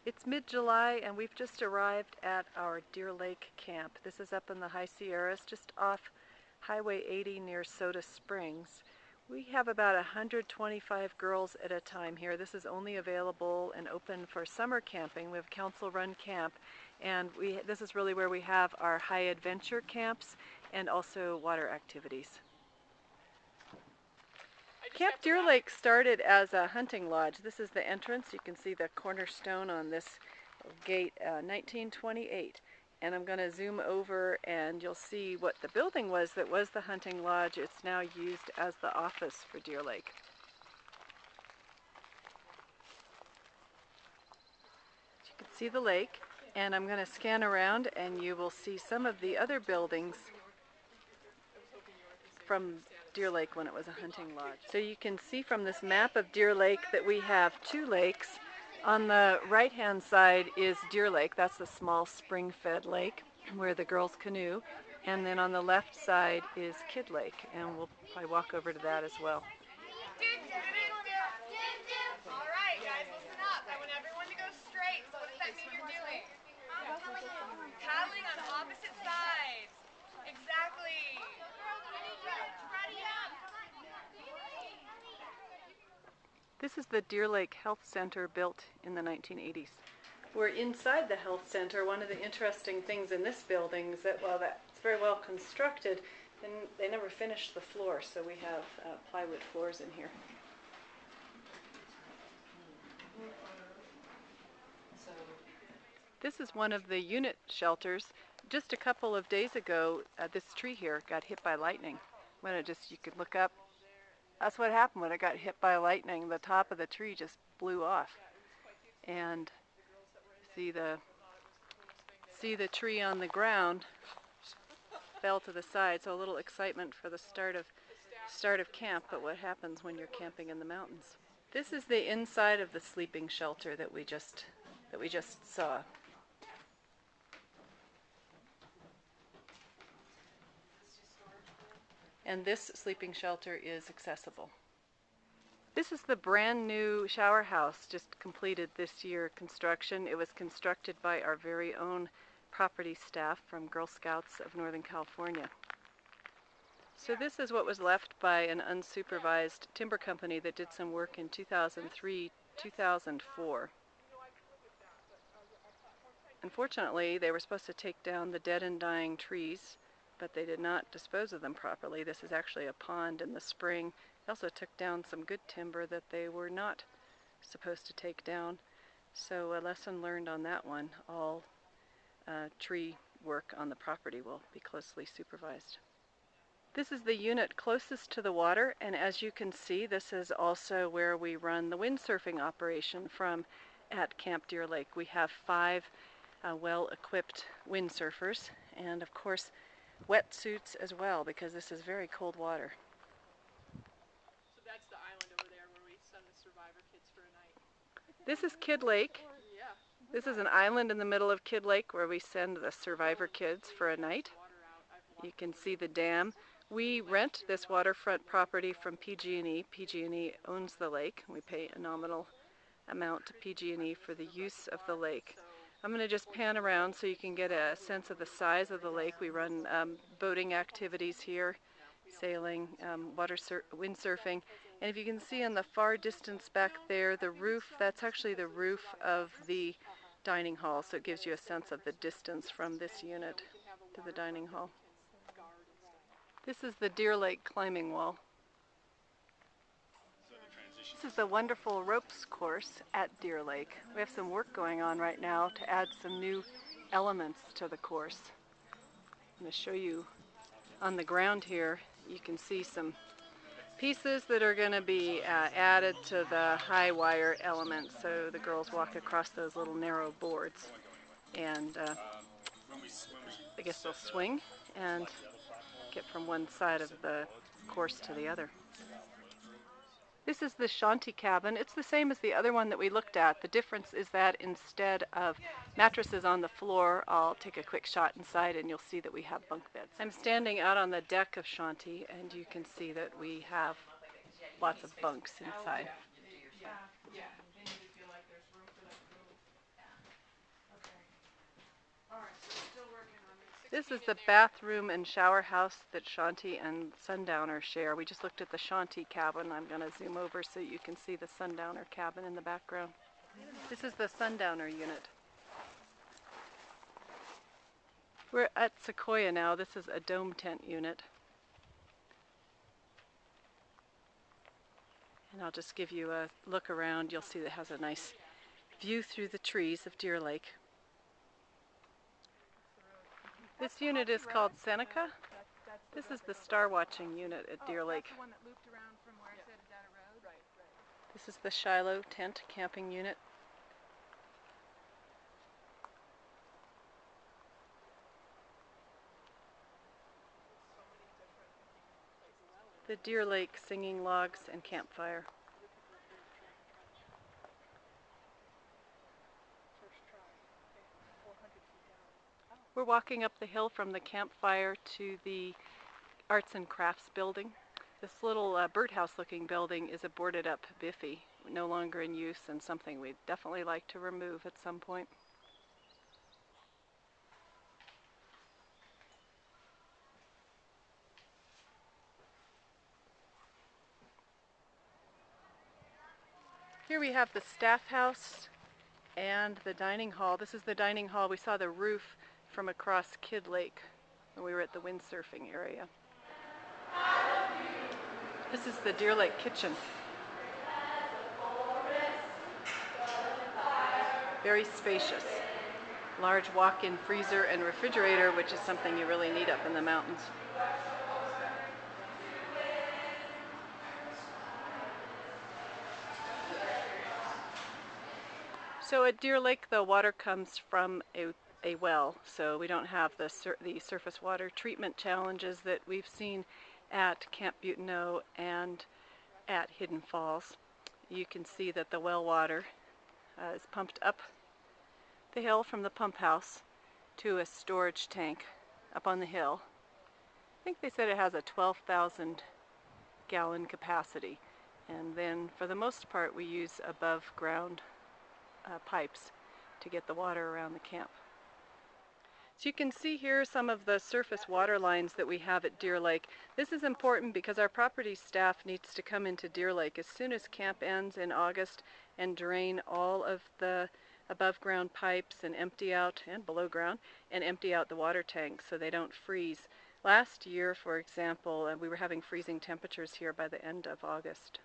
It's mid-July and we've just arrived at our Deer Lake camp. This is up in the High Sierras, just off Highway 80 near Soda Springs. We have about 125 girls at a time here. This is only available and open for summer camping. We have council-run camp, and this is really where we have our high adventure camps and also water activities. Camp Deer Lake started as a hunting lodge. This is the entrance. You can see the cornerstone on this gate, 1928. And I'm going to zoom over and you'll see what the building was that was the hunting lodge. It's now used as the office for Deer Lake. You can see the lake, and I'm going to scan around and you will see some of the other buildings from Deer Lake when it was a hunting lodge. So you can see from this map of Deer Lake that we have two lakes. On the right-hand side is Deer Lake. That's the small spring-fed lake where the girls canoe. And then on the left side is Kid Lake, and we'll probably walk over to that as well. All right, guys, listen up. I want everyone to go straight. So what does that mean you're doing? Paddling on opposite sides. Exactly. This is the Deer Lake Health Center, built in the 1980s. We're inside the health center. One of the interesting things in this building is that while that's very well constructed, and they never finished the floor, so we have plywood floors in here. This is one of the unit shelters. Just a couple of days ago, this tree here got hit by lightning. When you could look up. That's what happened when it got hit by lightning. The top of the tree just blew off, and see the tree on the ground fell to the side. So a little excitement for the start of camp. But what happens when you're camping in the mountains? This is the inside of the sleeping shelter that we just saw. And this sleeping shelter is accessible. This is the brand new shower house, just completed this year construction. It was constructed by our very own property staff from Girl Scouts of Northern California. So this is what was left by an unsupervised timber company that did some work in 2003, 2004. Unfortunately, they were supposed to take down the dead and dying trees, but they did not dispose of them properly. This is actually a pond in the spring. They also took down some good timber that they were not supposed to take down. So a lesson learned on that one. All tree work on the property will be closely supervised. This is the unit closest to the water, and as you can see, this is also where we run the windsurfing operation from at Camp Deer Lake. We have 5 well-equipped windsurfers, and of course wetsuits as well, because this is very cold water. So that's the island over there where we send the survivor kids for a night. This is Kid Lake. Yeah. This is an island in the middle of Kid Lake where we send the survivor kids for a night. You can see the dam. We rent this waterfront property from PG&E. PG&E owns the lake. We pay a nominal amount to PG&E for the use of the lake. I'm going to just pan around so you can get a sense of the size of the lake. We run boating activities here, sailing, windsurfing. And if you can see in the far distance back there, the roof, that's actually the roof of the dining hall. So it gives you a sense of the distance from this unit to the dining hall. This is the Deer Lake climbing wall. This is the wonderful ropes course at Deer Lake. We have some work going on right now to add some new elements to the course. I'm going to show you on the ground here. You can see some pieces that are going to be added to the high wire elements, so the girls walk across those little narrow boards, and I guess they'll swing and get from one side of the course to the other. This is the shanty cabin. It's the same as the other one that we looked at. The difference is that instead of mattresses on the floor, I'll take a quick shot inside and you'll see that we have bunk beds. I'm standing out on the deck of shanty, and you can see that we have lots of bunks inside. This is the bathroom and shower house that Shanti and Sundowner share. We just looked at the Shanti cabin. I'm going to zoom over so you can see the Sundowner cabin in the background. This is the Sundowner unit. We're at Sequoia now. This is a dome tent unit. And I'll just give you a look around. You'll see that it has a nice view through the trees of Deer Lake. This unit is called Seneca. This is the star watching unit at Deer Lake. That's the one that looped around from where I said down a road? Right. This is the Shiloh tent camping unit. The Deer Lake singing logs and campfire. We're walking up the hill from the campfire to the Arts and Crafts building. This little birdhouse looking building is a boarded up biffy, no longer in use, and something we'd definitely like to remove at some point. Here we have the staff house and the dining hall. This is the dining hall. We saw the roof from across Kidd Lake when we were at the windsurfing area. This is the Deer Lake kitchen. Very spacious. Large walk-in freezer and refrigerator, which is something you really need up in the mountains. So at Deer Lake, the water comes from a well, so we don't have the surface water treatment challenges that we've seen at Camp Butano and at Hidden Falls. You can see that the well water is pumped up the hill from the pump house to a storage tank up on the hill. I think they said it has a 12,000 gallon capacity, and then for the most part we use above ground pipes to get the water around the camp. So you can see here some of the surface water lines that we have at Deer Lake. This is important because our property staff needs to come into Deer Lake as soon as camp ends in August and drain all of the above ground pipes and empty out, and below ground, and empty out the water tanks so they don't freeze. Last year, for example, we were having freezing temperatures here by the end of August.